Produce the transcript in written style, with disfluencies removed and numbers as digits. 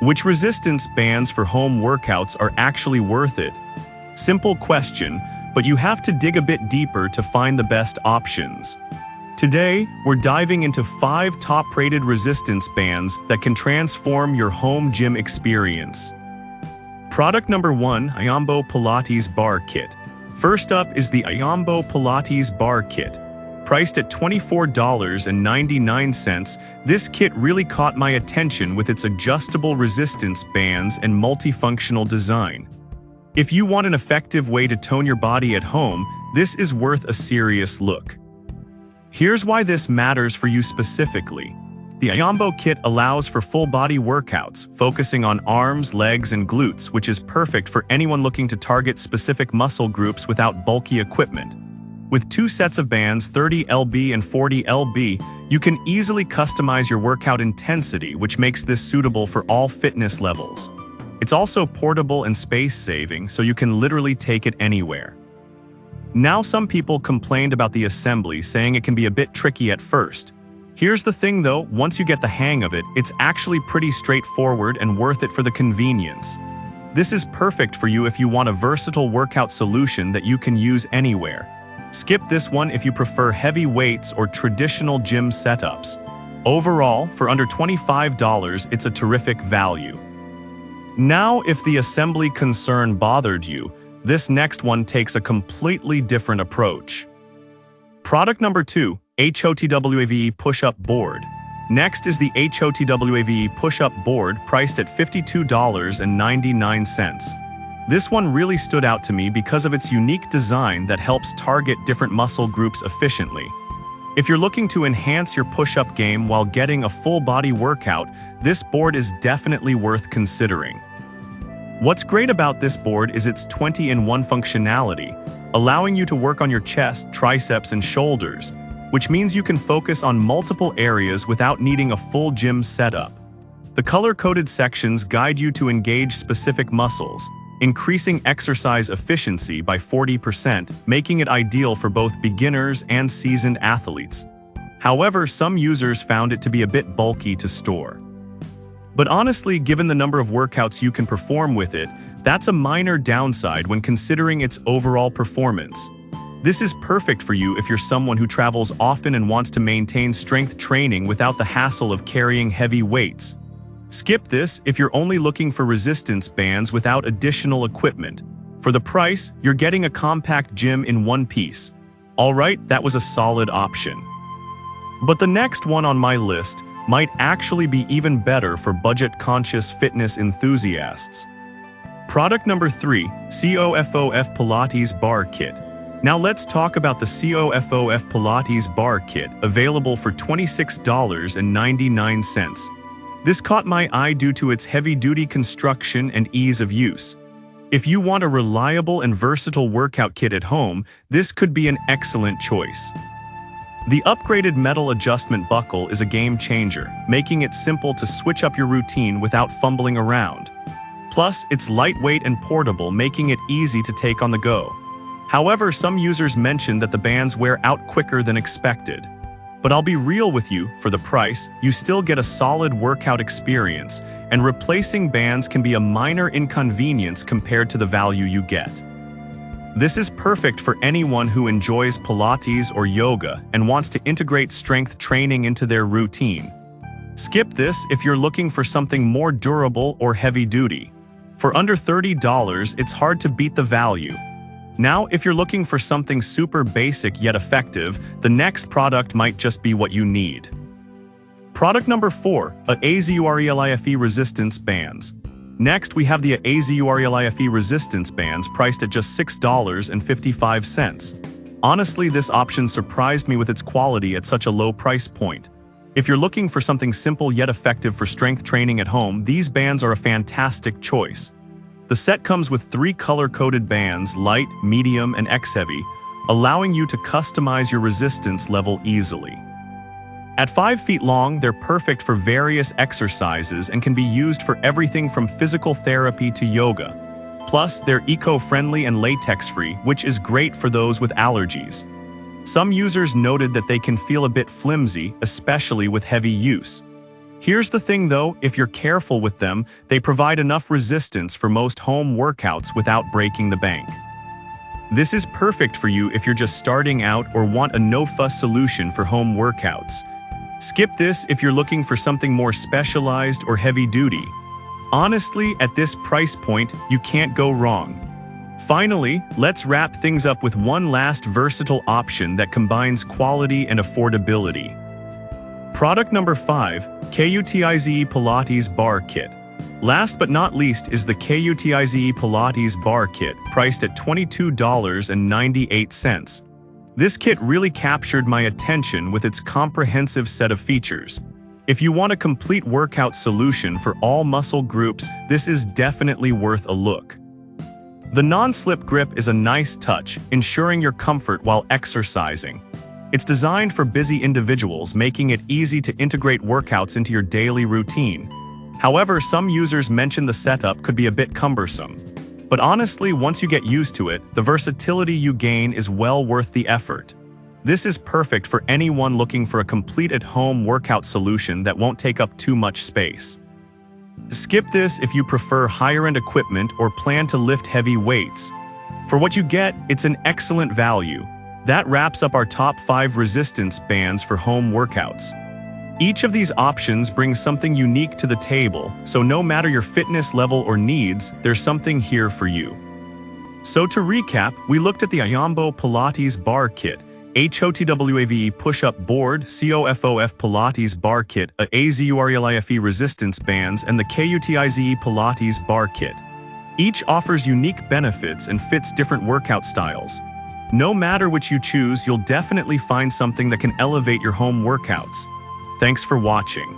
Which resistance bands for home workouts are actually worth it? Simple question, but you have to dig a bit deeper to find the best options. Today, we're diving into 5 top-rated resistance bands that can transform your home gym experience. Product number 1, Iambo Pilates Bar Kit. First up is the Iambo Pilates Bar Kit. Priced at $24.99, this kit really caught my attention with its adjustable resistance bands and multifunctional design. If you want an effective way to tone your body at home, this is worth a serious look. Here's why this matters for you specifically. The Iambo kit allows for full-body workouts, focusing on arms, legs, and glutes, which is perfect for anyone looking to target specific muscle groups without bulky equipment. With 2 sets of bands, 30 lb and 40 lb, you can easily customize your workout intensity, which makes this suitable for all fitness levels. It's also portable and space-saving, so you can literally take it anywhere. Now, some people complained about the assembly, saying it can be a bit tricky at first. Here's the thing though, once you get the hang of it, it's actually pretty straightforward and worth it for the convenience. This is perfect for you if you want a versatile workout solution that you can use anywhere. Skip this one if you prefer heavy weights or traditional gym setups. Overall, for under $25, it's a terrific value. Now, if the assembly concern bothered you, this next one takes a completely different approach. Product number 2, HOTWAVE Push-Up Board. Next is the HOTWAVE Push-Up Board, priced at $52.99. This one really stood out to me because of its unique design that helps target different muscle groups efficiently. If you're looking to enhance your push-up game while getting a full-body workout, this board is definitely worth considering. What's great about this board is its 20-in-1 functionality, allowing you to work on your chest, triceps, and shoulders, which means you can focus on multiple areas without needing a full gym setup. The color-coded sections guide you to engage specific muscles, increasing exercise efficiency by 40%, making it ideal for both beginners and seasoned athletes. However, some users found it to be a bit bulky to store. But honestly, given the number of workouts you can perform with it, that's a minor downside when considering its overall performance. This is perfect for you if you're someone who travels often and wants to maintain strength training without the hassle of carrying heavy weights. Skip this if you're only looking for resistance bands without additional equipment. For the price, you're getting a compact gym in one piece. Alright, that was a solid option. But the next one on my list might actually be even better for budget-conscious fitness enthusiasts. Product number 3, COFOF Pilates Bar Kit. Now let's talk about the COFOF Pilates Bar Kit, available for $26.99. This caught my eye due to its heavy-duty construction and ease of use. If you want a reliable and versatile workout kit at home, this could be an excellent choice. The upgraded metal adjustment buckle is a game changer, making it simple to switch up your routine without fumbling around. Plus, it's lightweight and portable, making it easy to take on the go. However, some users mentioned that the bands wear out quicker than expected. But I'll be real with you, for the price, you still get a solid workout experience, and replacing bands can be a minor inconvenience compared to the value you get. This is perfect for anyone who enjoys Pilates or yoga and wants to integrate strength training into their routine. Skip this if you're looking for something more durable or heavy-duty. For under $30, it's hard to beat the value. Now, if you're looking for something super basic yet effective, the next product might just be what you need. Product number 4, AZURELIFE Resistance Bands. Next, we have the AZURELIFE Resistance Bands, priced at just $6.55. Honestly, this option surprised me with its quality at such a low price point. If you're looking for something simple yet effective for strength training at home, these bands are a fantastic choice. The set comes with 3 color-coded bands, light, medium, and X-heavy, allowing you to customize your resistance level easily. At 5 feet long, they're perfect for various exercises and can be used for everything from physical therapy to yoga. Plus, they're eco-friendly and latex-free, which is great for those with allergies. Some users noted that they can feel a bit flimsy, especially with heavy use. Here's the thing though, if you're careful with them, they provide enough resistance for most home workouts without breaking the bank. This is perfect for you if you're just starting out or want a no-fuss solution for home workouts. Skip this if you're looking for something more specialized or heavy-duty. Honestly, at this price point, you can't go wrong. Finally, let's wrap things up with one last versatile option that combines quality and affordability. Product number 5, KUTIZE Pilates Bar Kit. Last but not least is the KUTIZE Pilates Bar Kit, priced at $22.98. This kit really captured my attention with its comprehensive set of features. If you want a complete workout solution for all muscle groups, this is definitely worth a look. The non-slip grip is a nice touch, ensuring your comfort while exercising. It's designed for busy individuals, making it easy to integrate workouts into your daily routine. However, some users mention the setup could be a bit cumbersome. But honestly, once you get used to it, the versatility you gain is well worth the effort. This is perfect for anyone looking for a complete at-home workout solution that won't take up too much space. Skip this if you prefer higher-end equipment or plan to lift heavy weights. For what you get, it's an excellent value. That wraps up our top 5 resistance bands for home workouts. Each of these options brings something unique to the table, so no matter your fitness level or needs, there's something here for you. So to recap, we looked at the Ayambo Pilates Bar Kit, HOTWAVE Push-Up Board, COFOF Pilates Bar Kit, AZURELIFE Resistance Bands, and the KUTIZE Pilates Bar Kit. Each offers unique benefits and fits different workout styles. No matter which you choose, you'll definitely find something that can elevate your home workouts. Thanks for watching.